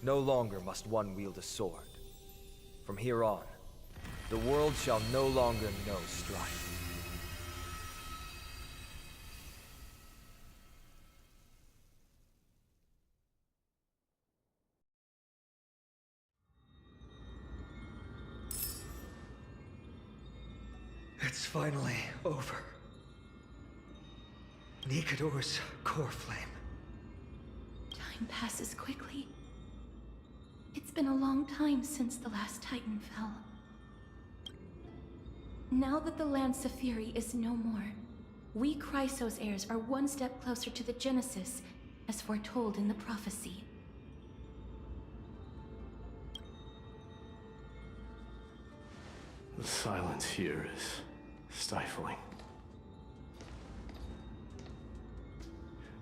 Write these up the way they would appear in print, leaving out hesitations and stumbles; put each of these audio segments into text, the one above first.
No longer must one wield a sword. From here on, the world shall no longer know strife. It's finally over. Nikador's core flame. Time passes quickly. It's been a long time since the last Titan fell. Now that the Lance of Fury is no more, we Chrysos heirs are one step closer to the Genesis, as foretold in the prophecy. The silence here is stifling.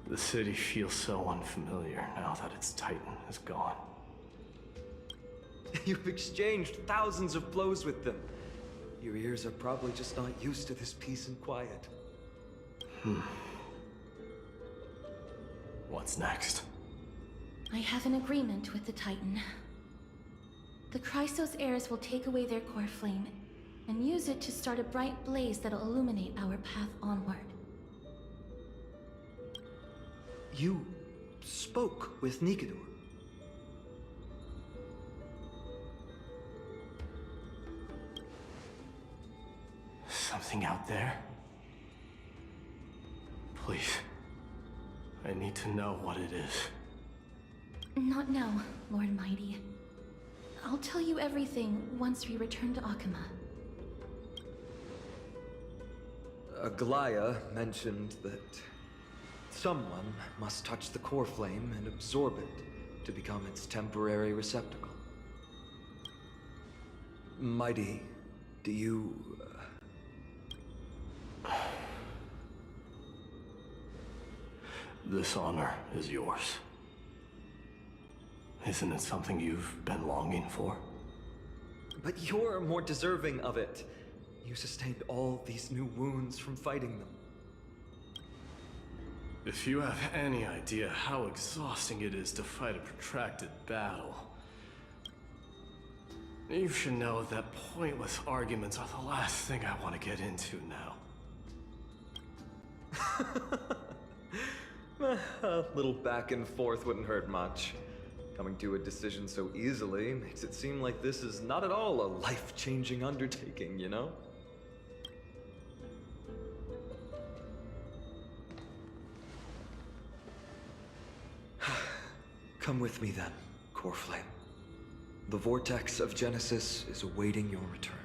The city feels so unfamiliar now that its Titan is gone. You've exchanged thousands of blows with them. Your ears are probably just not used to this peace and quiet. What's next? I have an agreement with the Titan. The Chrysos heirs will take away their core flame and use it to start a bright blaze that'll illuminate our path onward. You spoke with Nikador. Something out there? Please. I need to know what it is. Not now, Lord Mighty. I'll tell you everything once we return to Akama. Aglaya mentioned that someone must touch the core flame and absorb it to become its temporary receptacle. Mighty, do you... This honor is yours. Isn't it something you've been longing for? But you're more deserving of it. You sustained all these new wounds from fighting them. If you have any idea how exhausting it is to fight a protracted battle, you should know that pointless arguments are the last thing I want to get into now. A little back and forth wouldn't hurt much. Coming to a decision so easily makes it seem like this is not at all a life-changing undertaking, you know? Come with me then, Core Flame. The vortex of Genesis is awaiting your return.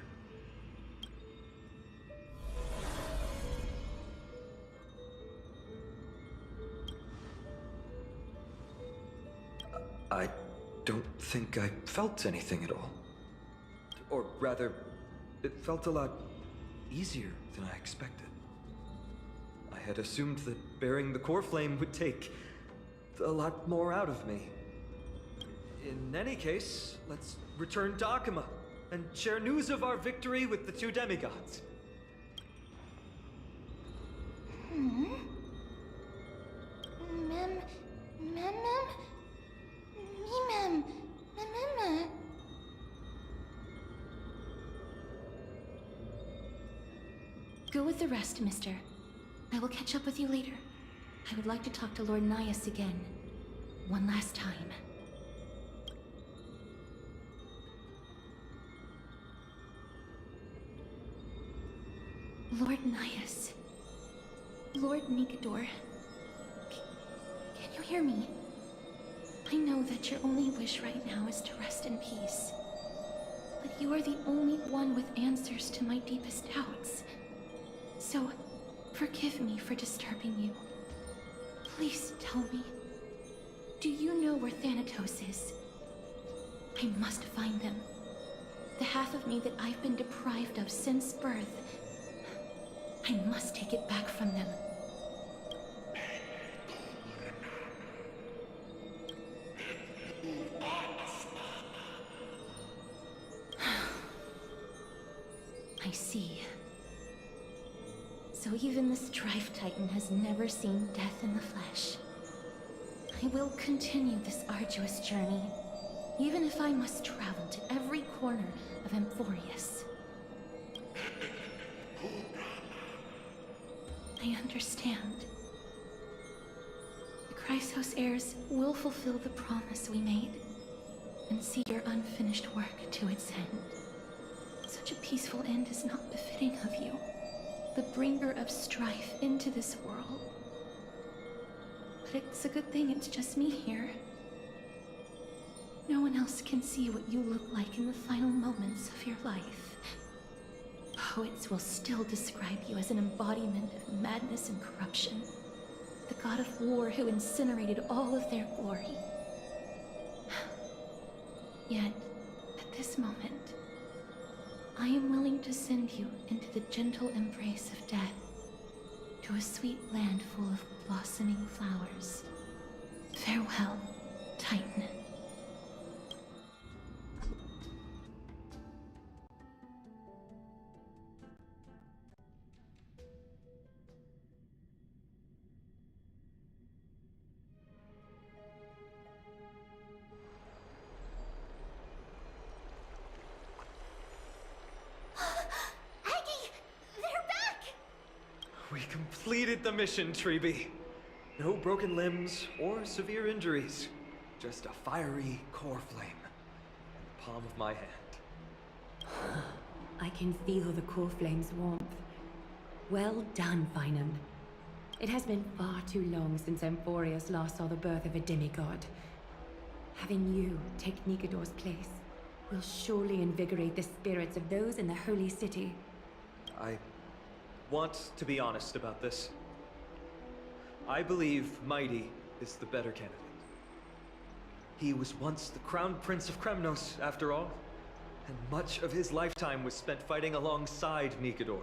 I don't think I felt anything at all. Or rather, it felt a lot easier than I expected. I had assumed that bearing the core flame would take a lot more out of me. In any case, let's return to Akama and share news of our victory with the two demigods. Go with the rest, mister. I will catch up with you later. I would like to talk to Lord Nias again. One last time. Lord Nias. Lord Nikador. Can you hear me? I know that your only wish right now is to rest in peace. But you are the only one with answers to my deepest doubts. So, forgive me for disturbing you. Please tell me, do you know where Thanatos is? I must find them. The half of me that I've been deprived of since birth. I must take it back from them. I see. So even the Strife Titan has never seen death in the flesh. I will continue this arduous journey, even if I must travel to every corner of AMPHOREUS. I understand. The Chrysos heirs will fulfill the promise we made, and see your unfinished work to its end. Such a peaceful end is not befitting of you, the bringer of strife into this world. But it's a good thing it's just me here. No one else can see what you look like in the final moments of your life. Poets will still describe you as an embodiment of madness and corruption, the god of war who incinerated all of their glory. Yet, at this moment, I am willing to send you into the gentle embrace of death, to a sweet land full of blossoming flowers. Farewell, Titan. We completed the mission, Treeby. No broken limbs or severe injuries. Just a fiery core flame in the palm of my hand. I can feel the core flame's warmth. Well done, Finan. It has been far too long since AMPHOREUS last saw the birth of a demigod. Having you take Nikador's place will surely invigorate the spirits of those in the holy city. I want to be honest about this. I believe Mighty is the better candidate. He was once the Crown Prince of Kremnos, after all, and much of his lifetime was spent fighting alongside Nikador.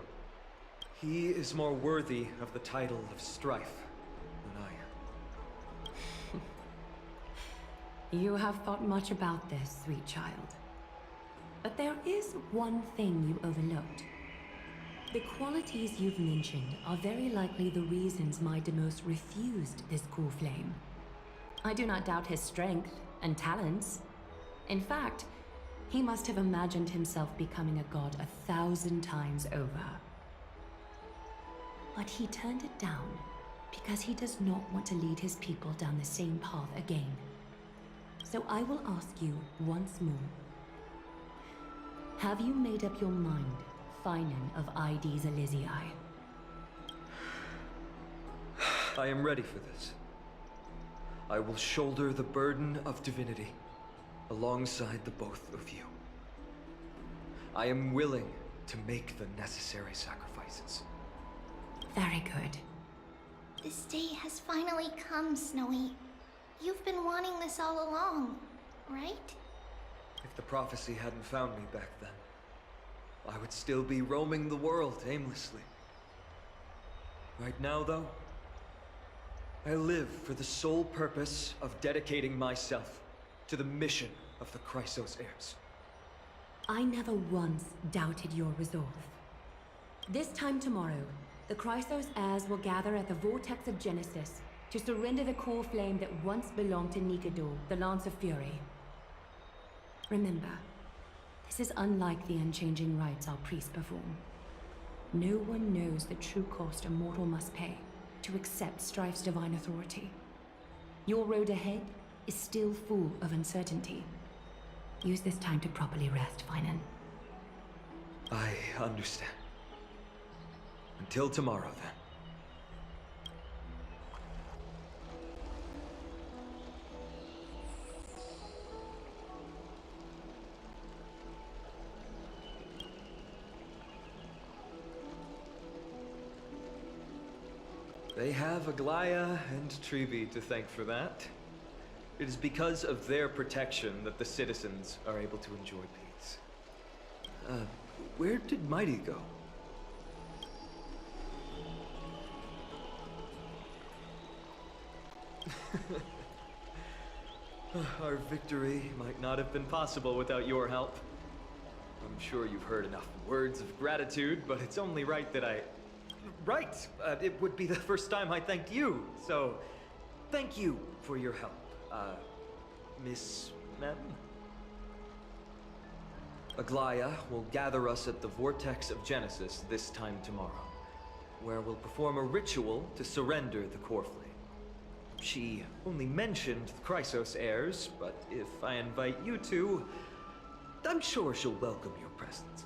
He is more worthy of the title of Strife than I am. You have thought much about this, sweet child. But there is one thing you overlooked. The qualities you've mentioned are very likely the reasons my Demos refused this core flame. I do not doubt his strength and talents. In fact, he must have imagined himself becoming a god 1,000 times over. But he turned it down because he does not want to lead his people down the same path again. So I will ask you once more. Have you made up your mind, Finan of Ides Elysiae? I am ready for this. I will shoulder the burden of divinity alongside the both of you. I am willing to make the necessary sacrifices. Very good. This day has finally come, Snowy. You've been wanting this all along, right? If the prophecy hadn't found me back then, I would still be roaming the world aimlessly. Right now, though, I live for the sole purpose of dedicating myself to the mission of the Chrysos heirs. I never once doubted your resolve. This time tomorrow, the Chrysos heirs will gather at the Vortex of Genesis to surrender the core flame that once belonged to Nikador, the Lance of Fury. Remember, this is unlike the unchanging rites our priests perform. No one knows the true cost a mortal must pay to accept Strife's divine authority. Your road ahead is still full of uncertainty. Use this time to properly rest, Finan. I understand. Until tomorrow, then. They have Aglaya and Treeby to thank for that. It is because of their protection that the citizens are able to enjoy peace. Where did Mighty go? Our victory might not have been possible without your help. I'm sure you've heard enough words of gratitude, but it's only right that I... Right! It would be the first time I thanked you, so... Thank you for your help, Miss Mem? Aglaya will gather us at the Vortex of Genesis this time tomorrow, where we'll perform a ritual to surrender the core flame. She only mentioned the Chrysos heirs, but if I invite you two, I'm sure she'll welcome your presence.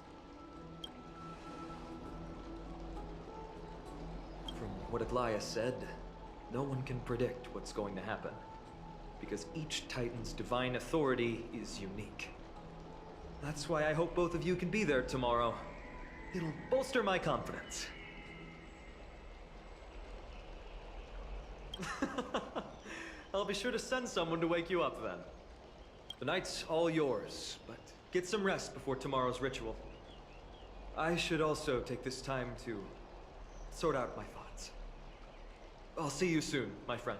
From what Aglaya said, no one can predict what's going to happen, because each Titan's divine authority is unique. That's why I hope both of you can be there tomorrow. It'll bolster my confidence. I'll be sure to send someone to wake you up then. The night's all yours, but get some rest before tomorrow's ritual. I should also take this time to sort out my thoughts. I'll see you soon, my friends.